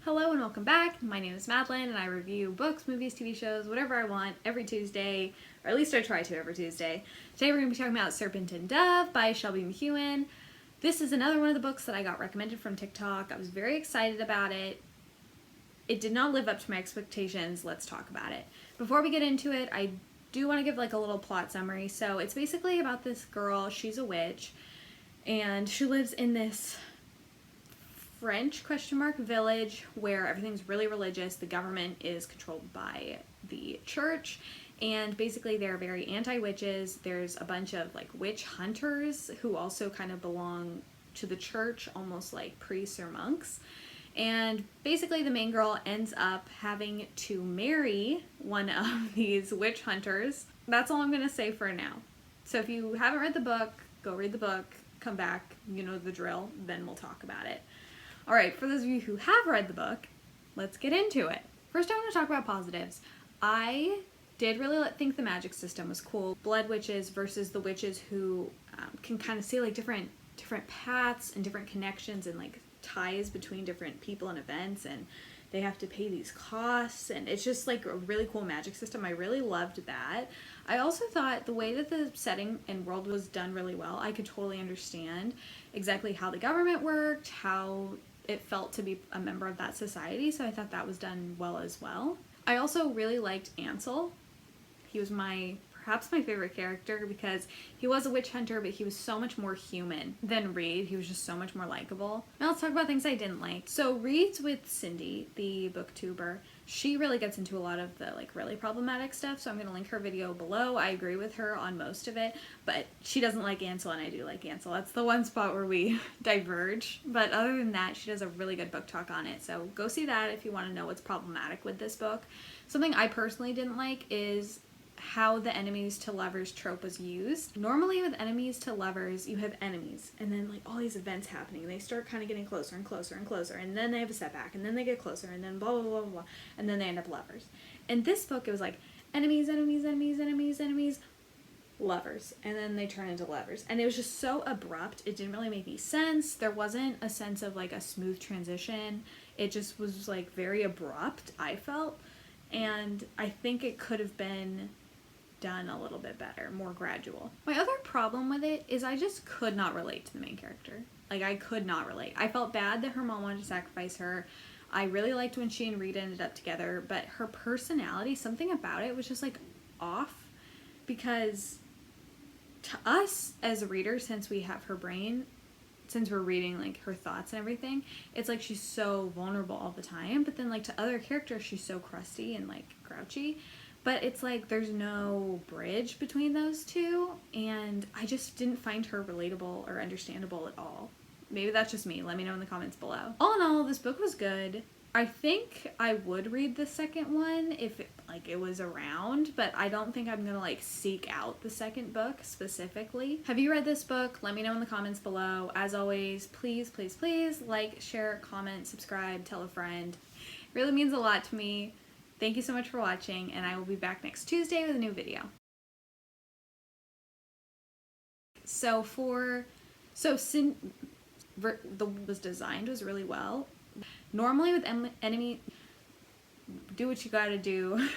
Hello and welcome back. My name is Madeline and I review books, movies, TV shows, whatever I want every Tuesday, or at least I try to every Tuesday. Today we're going to be talking about Serpent and Dove by Shelby Mahurin. This is another one of the books that I got recommended from TikTok. I was very excited about it. It did not live up to my expectations. Let's talk about it. Before we get into it, I do want to give like a little plot summary. So it's basically about this girl. She's a witch and she lives in this French village where everything's really religious. The government is controlled by the church and basically they're very anti-witches. There's a bunch of like witch hunters who also kind of belong to the church, almost like priests or monks. And basically the main girl ends up having to marry one of these witch hunters. That's all I'm gonna say for now. So if you haven't read the book, go read the book, come back, you know the drill, then we'll talk about it. Alright, for those of you who have read the book, let's get into it. First I want to talk about positives. I did really think the magic system was cool. Blood witches versus the witches who can kind of see like different paths and different connections and like ties between different people and events, and they have to pay these costs, and it's just like a really cool magic system. I really loved that. I also thought the way that the setting and world was done really well. I could totally understand exactly how the government worked, how it felt to be a member of that society, so I thought that was done well as well. I also really liked Ansel. He was perhaps my favorite character because he was a witch hunter, but he was so much more human than Reed. He was just so much more likable. Now let's talk about things I didn't like. So Reed's with Cindy, the booktuber. She really gets into a lot of the like really problematic stuff, so I'm going to link her video below. I agree with her on most of it, but she doesn't like Ansel and I do like Ansel. That's the one spot where we diverge, but other than that, she does a really good book talk on it, so go see that if you want to know what's problematic with this book. Something I personally didn't like is how the enemies to lovers trope was used. Normally with enemies to lovers, you have enemies and then like all these events happening. They start kind of getting closer and closer and closer, and then they have a setback, and then they get closer, and then blah, blah, blah, blah, and then they end up lovers. In this book, it was like enemies, enemies, enemies, enemies, enemies, lovers, and then they turn into lovers. And it was just so abrupt. It didn't really make any sense. There wasn't a sense of like a smooth transition. It just was like very abrupt, I felt. And I think it could have been done a little bit better, more gradual. My other problem with it is I just could not relate to the main character. Like, I could not relate. I felt bad that her mom wanted to sacrifice her. I really liked when she and Rita ended up together, but her personality, something about it was just like off, because to us as a reader, since we have her brain, since we're reading like her thoughts and everything, it's like she's so vulnerable all the time, but then like to other characters she's so crusty and like grouchy. But it's like there's no bridge between those two, and I just didn't find her relatable or understandable at all. Maybe that's just me. Let me know in the comments below. All in all, this book was good. I think I would read the second one if it was around, but I don't think I'm gonna like seek out the second book specifically. Have you read this book? Let me know in the comments below. As always, please, please, please like, share, comment, subscribe, tell a friend. It really means a lot to me. Thank you so much for watching, and I will be back next Tuesday with a new video. The was designed was really well. Normally with enemy, do what you gotta do.